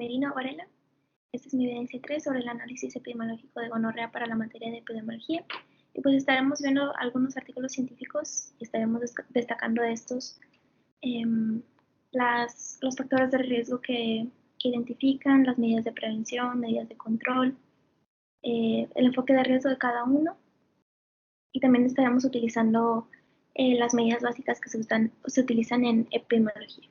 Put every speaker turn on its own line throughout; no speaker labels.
Merino Varela. Esta es mi evidencia 3 sobre el análisis epidemiológico de gonorrea para la materia de epidemiología. Y pues estaremos viendo algunos artículos científicos y estaremos destacando de estos los factores de riesgo que identifican, las medidas de prevención, medidas de control, el enfoque de riesgo de cada uno. Y también estaremos utilizando las medidas básicas que se utilizan en epidemiología.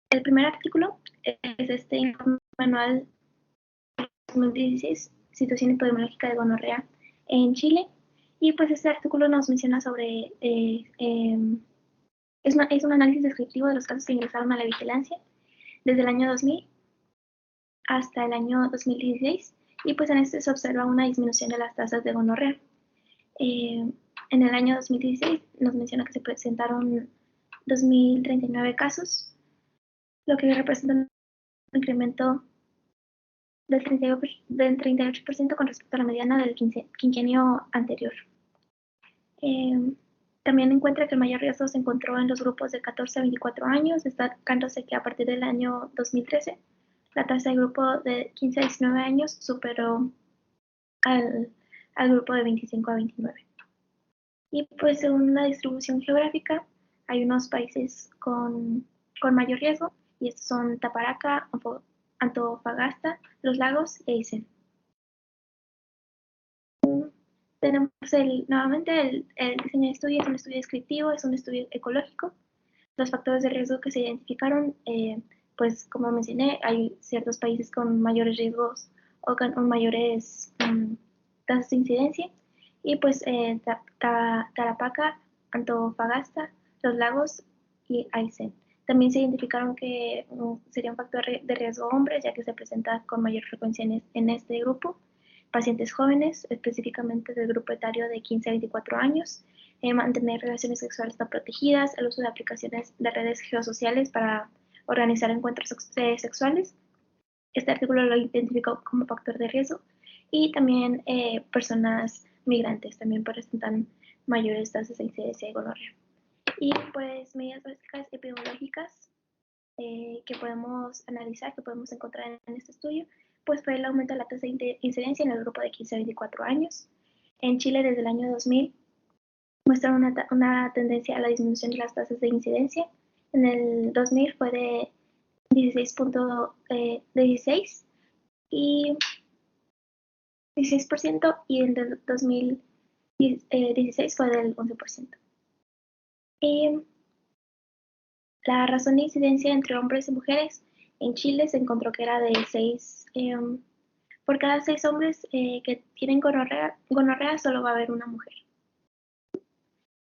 El primer artículo es este informe anual 2016, situación epidemiológica de gonorrea en Chile. Y pues este artículo nos menciona sobre, es un análisis descriptivo de los casos que ingresaron a la vigilancia desde el año 2000 hasta el año 2016. Y pues en este se observa una disminución de las tasas de gonorrea. En el año 2016 nos menciona que se presentaron 2.039 casos, lo que representa un incremento del 38% con respecto a la mediana del quinquenio anterior. También encuentra que el mayor riesgo se encontró en los grupos de 14 a 24 años, destacándose que a partir del año 2013 la tasa del grupo de 15 a 19 años superó al grupo de 25 a 29. Y pues según la distribución geográfica, hay unos países con mayor riesgo, y estos son Taparaca, Antofagasta, Los Lagos e Aysén. Tenemos nuevamente el diseño de estudio, es un estudio descriptivo, es un estudio ecológico. Los factores de riesgo que se identificaron, pues como mencioné, hay ciertos países con mayores riesgos o con mayores tasas de incidencia. Y pues Tarapacá, Antofagasta, Los Lagos y Aysén. También se identificaron que sería un factor de riesgo hombres, ya que se presenta con mayor frecuencia en este grupo. Pacientes jóvenes, específicamente del grupo etario de 15 a 24 años, mantener relaciones sexuales no protegidas, el uso de aplicaciones de redes geosociales para organizar encuentros sexuales. Este artículo lo identificó como factor de riesgo. Y también personas migrantes también presentan mayores tasas de incidencia de gonorrea. Y pues medidas básicas epidemiológicas que podemos analizar, que podemos encontrar en este estudio, pues fue el aumento de la tasa de incidencia en el grupo de 15 a 24 años. En Chile, desde el año 2000, muestra una tendencia a la disminución de las tasas de incidencia. En el 2000 fue de 16 y 16%, y en el 2016 fue del 11%. Y la razón de incidencia entre hombres y mujeres en Chile se encontró que era de 6, por cada 6 hombres que tienen gonorrea solo va a haber una mujer.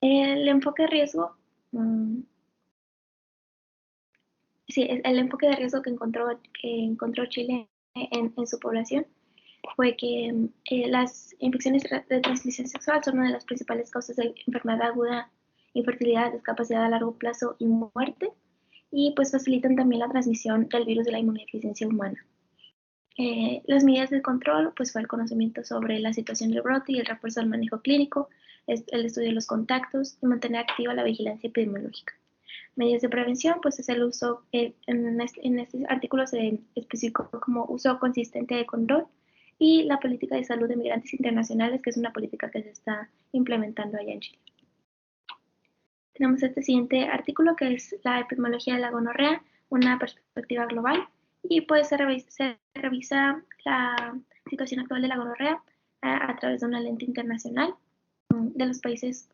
El enfoque de riesgo, el enfoque de riesgo que encontró Chile en su población fue que las infecciones de transmisión sexual son una de las principales causas de enfermedad aguda, infertilidad, discapacidad a largo plazo y muerte, y pues facilitan también la transmisión del virus de la inmunodeficiencia humana. Las medidas de control pues fue el conocimiento sobre la situación del brote y el refuerzo del manejo clínico, el estudio de los contactos y mantener activa la vigilancia epidemiológica. Medidas de prevención, pues es el uso, en este artículo se especificó como uso consistente de condón y la política de salud de migrantes internacionales, que es una política que se está implementando allá en Chile. Tenemos este siguiente artículo, que es la epidemiología de la gonorrea, una perspectiva global, y pues se revisa la situación actual de la gonorrea a través de una lente internacional de los países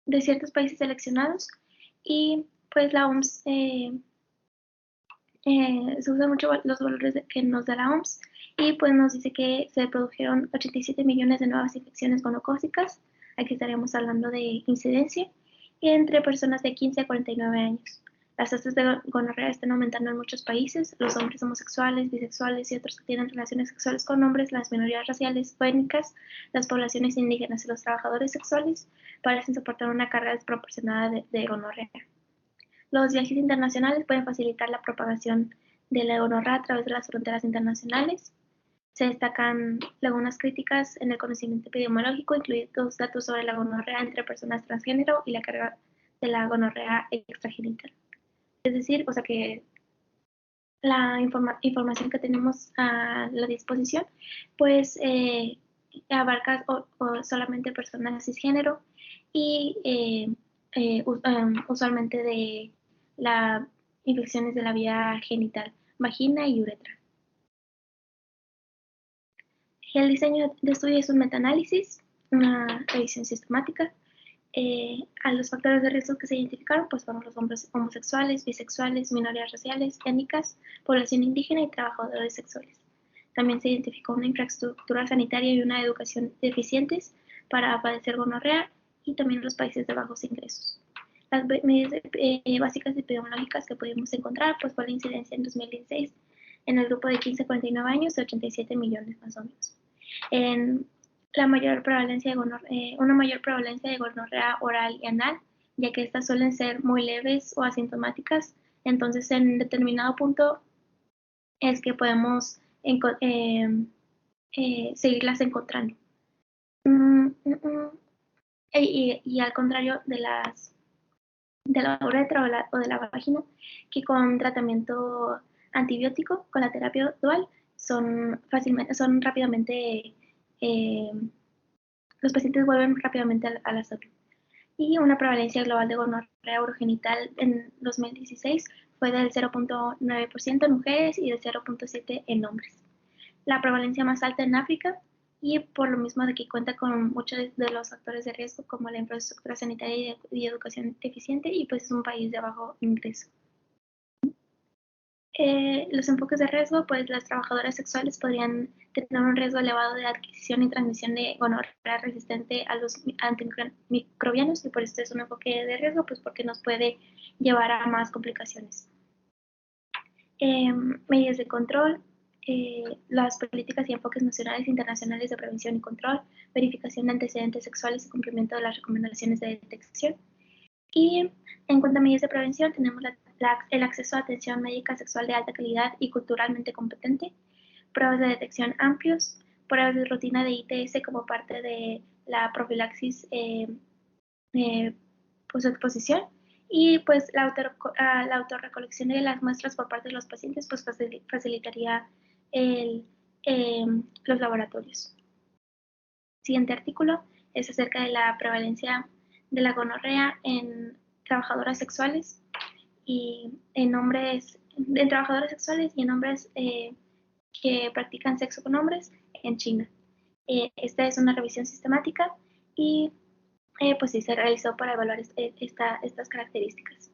de ciertos países seleccionados. Y pues la OMS se usan mucho los valores que nos da la OMS, y pues nos dice que se produjeron 87 millones de nuevas infecciones gonocócicas. Aquí estaríamos hablando de incidencia entre personas de 15 a 49 años. Las tasas de gonorrea están aumentando en muchos países. Los hombres homosexuales, bisexuales y otros que tienen relaciones sexuales con hombres, las minorías raciales o étnicas, las poblaciones indígenas y los trabajadores sexuales parecen soportar una carga desproporcionada de gonorrea. Los viajes internacionales pueden facilitar la propagación de la gonorrea a través de las fronteras internacionales. Se destacan lagunas críticas en el conocimiento epidemiológico, incluidos datos sobre la gonorrea entre personas transgénero y la carga de la gonorrea extragenital. Es decir, o sea que la información que tenemos a la disposición, pues abarca solamente personas cisgénero y usualmente de las infecciones de la vía genital, vagina y uretra. El diseño de estudio es un metaanálisis, una revisión sistemática. A los factores de riesgo que se identificaron pues fueron los hombres homosexuales, bisexuales, minorías raciales, étnicas, población indígena y trabajadores sexuales. También se identificó una infraestructura sanitaria y una educación deficientes para padecer gonorrea y también los países de bajos ingresos. Las medidas básicas epidemiológicas que pudimos encontrar pues fue la incidencia en 2016 en el grupo de 15 a 49 años de 87 millones más o menos. En la mayor prevalencia de una mayor prevalencia de gonorrea oral y anal, ya que estas suelen ser muy leves o asintomáticas. Entonces, en determinado punto es que podemos seguirlas encontrando. Y al contrario de la uretra o de la vagina, que con tratamiento antibiótico, con la terapia dual, son rápidamente eh, los pacientes vuelven rápidamente a la salud. Y una prevalencia global de gonorrea urogenital en 2016 fue del 0.9% en mujeres y del 0.7% en hombres. La prevalencia más alta en África y por lo mismo de que cuenta con muchos de los factores de riesgo como la infraestructura sanitaria y educación deficiente y pues es un país de bajo ingreso. Los enfoques de riesgo, pues las trabajadoras sexuales podrían tener un riesgo elevado de adquisición y transmisión de gonorrea resistente a los antimicrobianos y por esto es un enfoque de riesgo, pues porque nos puede llevar a más complicaciones. Medidas de control, las políticas y enfoques nacionales e internacionales de prevención y control, verificación de antecedentes sexuales y cumplimiento de las recomendaciones de detección. Y en cuanto a medidas de prevención, tenemos el acceso a atención médica sexual de alta calidad y culturalmente competente, pruebas de detección amplios, pruebas de rutina de ITS como parte de la profilaxis post-exposición y pues la autorrecolección de las muestras por parte de los pacientes pues facilitaría los laboratorios. Siguiente artículo es acerca de la prevalencia de la gonorrea en trabajadoras sexuales y en trabajadoras sexuales y en hombres que practican sexo con hombres en China. Esta es una revisión sistemática y pues sí se realizó para evaluar estas características.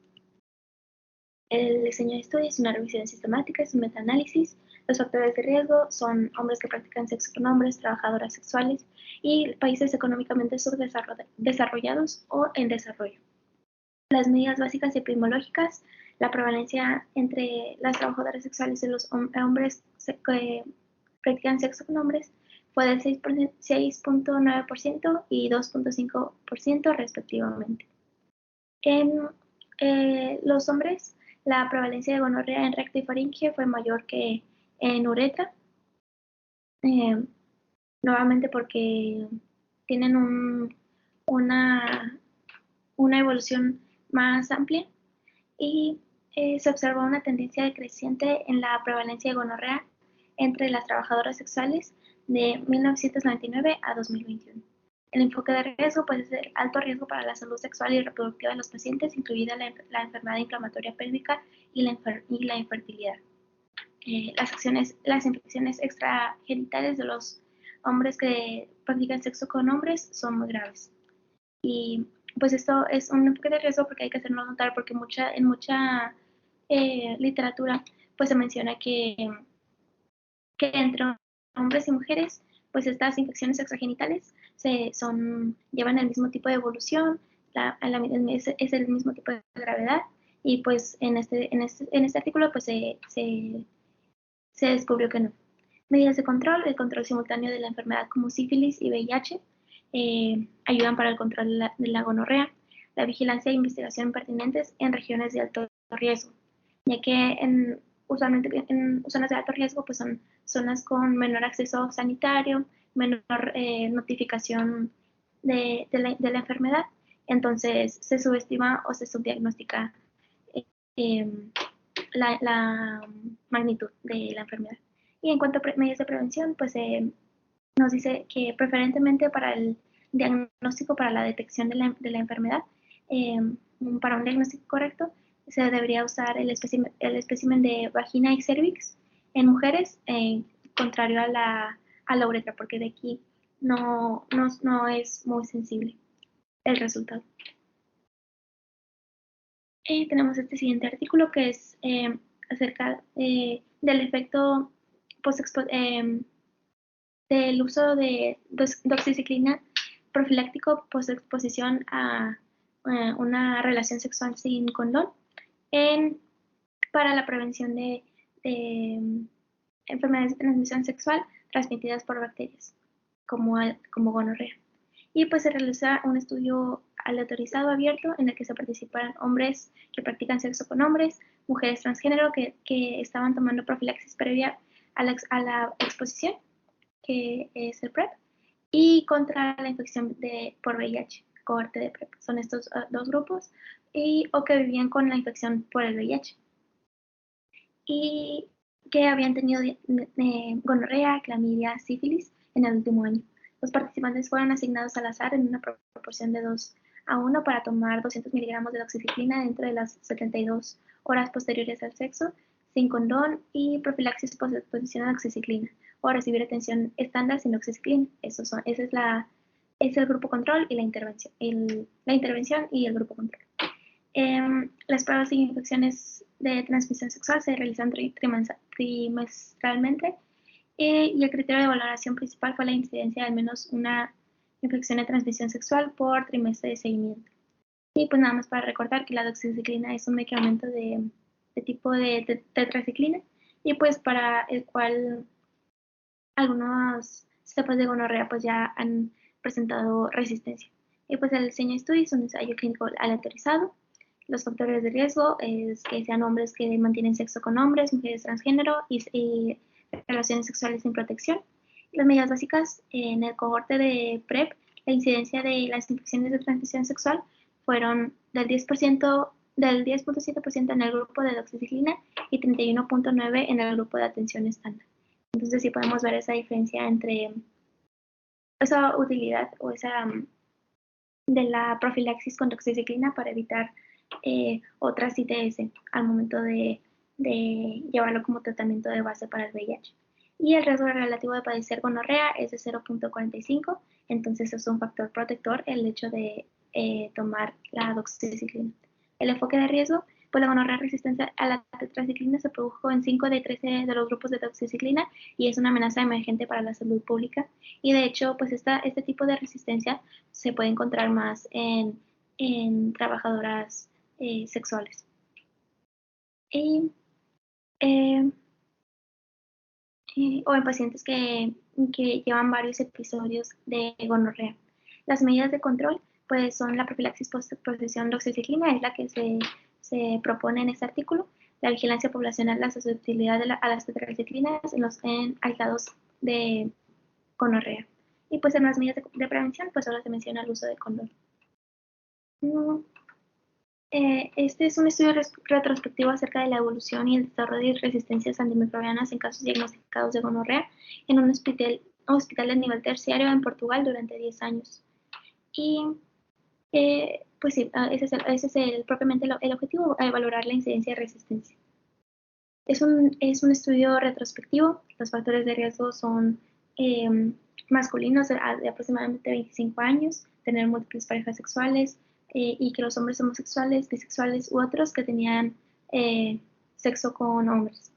El diseño de estudio es una revisión sistemática, es un metaanálisis. Los factores de riesgo son hombres que practican sexo con hombres, trabajadoras sexuales y países económicamente subdesarrollados o en desarrollo. Las medidas básicas epidemiológicas, la prevalencia entre las trabajadoras sexuales y los hombres que practican sexo con hombres fue del 6.9% y 2.5% respectivamente. En los hombres, la prevalencia de gonorrea en recto y faringe fue mayor que en uretra, eh, nuevamente porque tienen una, una evolución más amplia y se observó una tendencia decreciente en la prevalencia de gonorrea entre las trabajadoras sexuales de 1999 a 2021. El enfoque de riesgo puede ser alto riesgo para la salud sexual y reproductiva de los pacientes, incluida la enfermedad inflamatoria pélvica y la infertilidad. Las infecciones extragenitales de los hombres que practican sexo con hombres son muy graves. Y pues esto es un enfoque de riesgo porque hay que hacerlo notar porque en mucha literatura pues se menciona que entre hombres y mujeres pues estas infecciones extragenitales llevan el mismo tipo de evolución, es el mismo tipo de gravedad y pues en este artículo pues se descubrió que no. Medidas de control, el control simultáneo de la enfermedad como sífilis y VIH ayudan para el control de la gonorrea, la vigilancia e investigación pertinentes en regiones de alto riesgo, ya que usualmente en zonas de alto riesgo pues son zonas con menor acceso sanitario, menor notificación de la enfermedad, entonces se subestima o se subdiagnostica la magnitud de la enfermedad. Y en cuanto a medios de prevención, pues nos dice que preferentemente para el diagnóstico, para la detección de la enfermedad, eh, para un diagnóstico correcto, se debería usar el espécimen de vagina y cervix en mujeres, contrario a la uretra, porque de aquí no es muy sensible el resultado. Tenemos este siguiente artículo que es acerca del efecto del uso de doxiciclina profiláctico post-exposición a una relación sexual sin condón para la prevención de enfermedades de transmisión sexual transmitidas por bacterias, como gonorrea. Y pues se realiza un estudio aleatorizado abierto en el que se participaron hombres que practican sexo con hombres, mujeres transgénero que estaban tomando profilaxis previa a la exposición, que es el PrEP, y contra la infección por VIH, cohorte de PrEP. Son estos dos grupos, o que vivían con la infección por el VIH y que habían tenido gonorrea, clamidia, sífilis en el último año. Los participantes fueron asignados al azar en una proporción de 2:1 para tomar 200 miligramos de doxiciclina dentro de las 72 horas posteriores al sexo, sin condón, y profilaxis post-exposición a doxiciclina, o recibir atención estándar sin doxiciclina. Ese es el grupo control y la intervención, la intervención y el grupo control. Las pruebas de infecciones de transmisión sexual se realizan trimestralmente, y el criterio de valoración principal fue la incidencia de al menos una infección de transmisión sexual por trimestre de seguimiento. Y pues nada más para recordar que la doxiciclina es un medicamento de tipo de tetraciclina, y pues para el cual algunos cepas de gonorrea pues ya han presentado resistencia. Y pues el diseño de estudio es un ensayo clínico aleatorizado. Los factores de riesgo es que sean hombres que mantienen sexo con hombres, mujeres transgénero y relaciones sexuales sin protección. Las medidas básicas en el cohorte de PrEP, la incidencia de las infecciones de transmisión sexual fueron del 10.7% en el grupo de doxiciclina y 31.9% en el grupo de atención estándar. Entonces sí podemos ver esa diferencia entre esa utilidad o esa de la profilaxis con doxiciclina para evitar otras ITS al momento de llevarlo como tratamiento de base para el VIH. Y el riesgo relativo de padecer gonorrea es de 0.45, entonces es un factor protector el hecho de tomar la doxiciclina. El enfoque de riesgo, pues la gonorrea resistente a la tetraciclina se produjo en 5 de 13 de los grupos de doxiciclina y es una amenaza emergente para la salud pública. Y de hecho, pues este tipo de resistencia se puede encontrar más en trabajadoras sexuales. Eh, o en pacientes que llevan varios episodios de gonorrea. Las medidas de control pues son la profilaxis post-exposición doxiciclina, es la que se propone en este artículo, la vigilancia poblacional, la susceptibilidad a las tetraciclinas en aislados de gonorrea. Y pues en las medidas de prevención pues solo se menciona el uso de condón. Este es un estudio retrospectivo acerca de la evolución y el desarrollo de resistencias antimicrobianas en casos diagnosticados de gonorrea en un hospital de nivel terciario en Portugal durante 10 años. Y pues sí, ese es propiamente el objetivo, valorar la incidencia de resistencia. Es un estudio retrospectivo. Los factores de riesgo son masculinos de aproximadamente 25 años, tener múltiples parejas sexuales, y que los hombres homosexuales, bisexuales u otros que tenían sexo con hombres.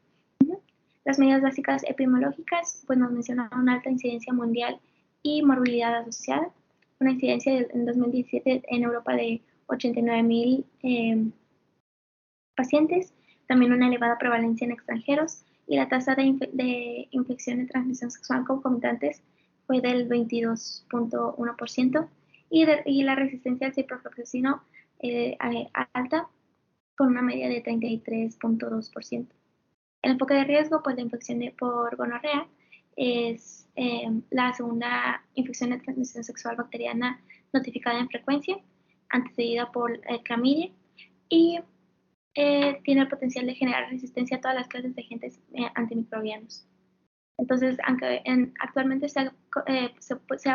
Las medidas básicas epidemiológicas pues nos mencionan una alta incidencia mundial y morbilidad asociada, una incidencia en 2017 en Europa de 89,000 pacientes, también una elevada prevalencia en extranjeros, y la tasa de infección de transmisión sexual concomitantes fue del 22.1%, y la resistencia al ciprofloxacino alta con una media de 33.2%. El enfoque de riesgo, pues la infección por gonorrea es la segunda infección de transmisión sexual bacteriana notificada en frecuencia, antecedida por clamidia, y tiene el potencial de generar resistencia a todas las clases de agentes antimicrobianos. Entonces, aunque actualmente sea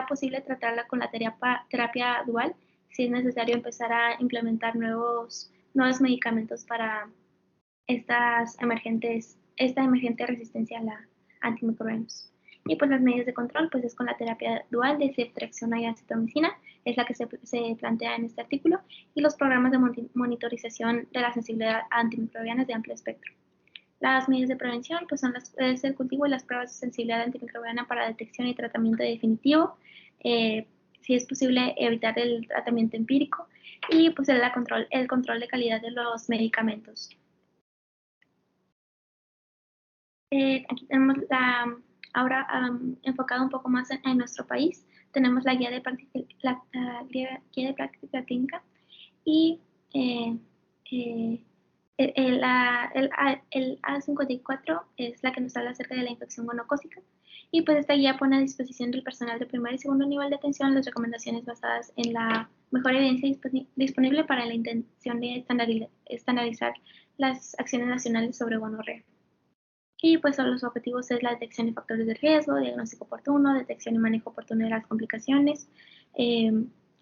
posible tratarla con la terapia dual, si es necesario empezar a implementar nuevos medicamentos para esta emergente resistencia a la antimicrobianos. Y pues las medidas de control, pues es con la terapia dual de ceftriaxona y acitromicina, es la que se plantea en este artículo, y los programas de monitorización de la sensibilidad a antimicrobianas de amplio espectro. Las medidas de prevención pues son es el cultivo y las pruebas de sensibilidad antimicrobiana para detección y tratamiento definitivo, si es posible evitar el tratamiento empírico, y pues el control de calidad de los medicamentos. Aquí tenemos ahora enfocado un poco más en nuestro país, tenemos la guía de práctica clínica, y el A54 es la que nos habla acerca de la infección gonocócica, y pues esta guía pone a disposición del personal de primer y segundo nivel de atención las recomendaciones basadas en la mejor evidencia disponible para la intención de estandarizar las acciones nacionales sobre gonorrea. Y pues son los objetivos es la detección de factores de riesgo, diagnóstico oportuno, detección y manejo oportuno de las complicaciones, eh,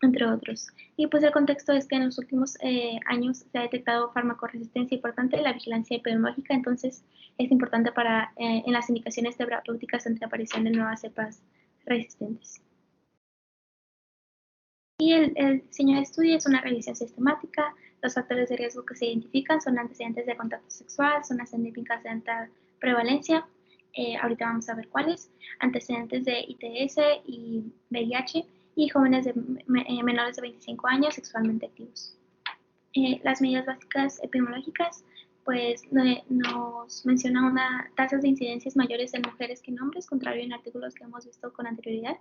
entre otros. Y pues el contexto es que en los últimos años se ha detectado farmacoresistencia importante, la vigilancia epidemiológica, entonces es importante en las indicaciones terapéuticas ante aparición de nuevas cepas resistentes. Y el diseño de estudio es una revisión sistemática. Los factores de riesgo que se identifican son antecedentes de contacto sexual, zonas endémicas de alta prevalencia, ahorita vamos a ver cuáles, antecedentes de ITS y VIH, y jóvenes menores de 25 años sexualmente activos. Las medidas básicas epidemiológicas pues nos menciona tasas de incidencias mayores en mujeres que en hombres, contrario en artículos que hemos visto con anterioridad.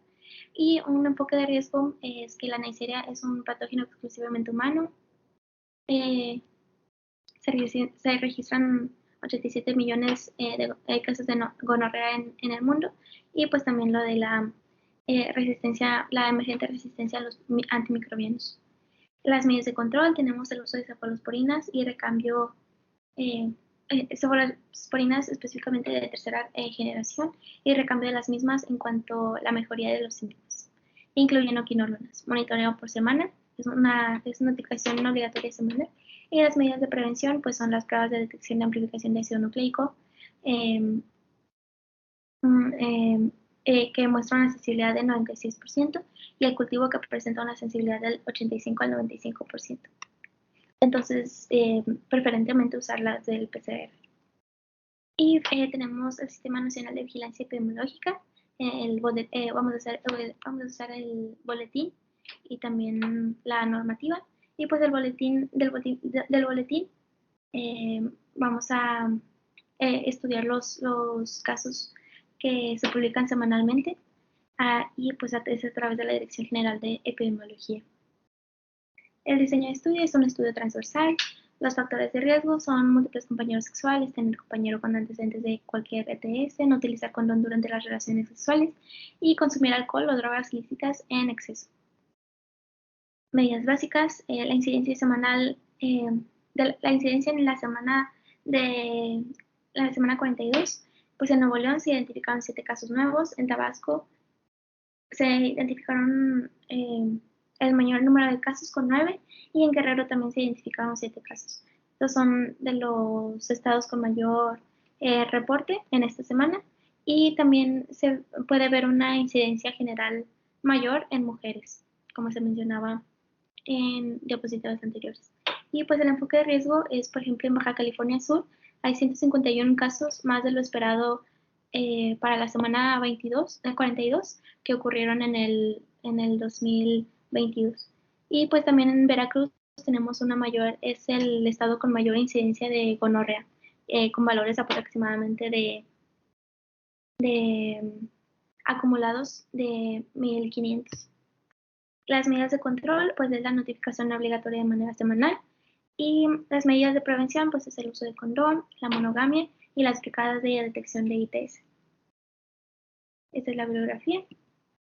Y un enfoque de riesgo es que la Neisseria es un patógeno exclusivamente humano. Se registran 87 millones de casos de gonorrea en el mundo, y pues también lo de la la emergente resistencia a los antimicrobianos. Las medidas de control tenemos el uso de cefalosporinas y recambio cefalosporinas específicamente de tercera generación, y recambio de las mismas en cuanto a la mejoría de los síntomas, incluyendo quinolonas. Monitoreo por semana, es una notificación obligatoria semanal. Y las medidas de prevención pues son las pruebas de detección de amplificación de ácido nucleico, eh, que muestra una sensibilidad del 96%, y el cultivo que presenta una sensibilidad del 85 al 95%. Entonces, preferentemente usar las del PCR. Y tenemos el Sistema Nacional de Vigilancia Epidemiológica, vamos a usar el boletín y también la normativa. Y pues del boletín vamos a estudiar los casos que se publican semanalmente, y pues es a través de la Dirección General de Epidemiología. El diseño de estudio es un estudio transversal. Los factores de riesgo son múltiples compañeros sexuales, tener compañero con antecedentes de cualquier ETS, no utilizar condón durante las relaciones sexuales y consumir alcohol o drogas ilícitas en exceso. Medidas básicas, la incidencia semanal, la incidencia en la semana 42, pues en Nuevo León se identificaron 7 casos nuevos, en Tabasco se identificaron el mayor número de casos con 9, y en Guerrero también se identificaron 7 casos. Estos son de los estados con mayor reporte en esta semana, y también se puede ver una incidencia general mayor en mujeres, como se mencionaba en diapositivas anteriores. Y pues el enfoque de riesgo es, por ejemplo, en Baja California Sur hay 151 casos, más de lo esperado para la semana 42 que ocurrieron en el 2022. Y pues también en Veracruz tenemos es el estado con mayor incidencia de gonorrea, con valores aproximadamente de acumulados de 1,500. Las medidas de control, pues es la notificación obligatoria de manera semanal, y las medidas de prevención, pues es el uso de condón, la monogamia y las brigadas de detección de ITS. Esta es la bibliografía.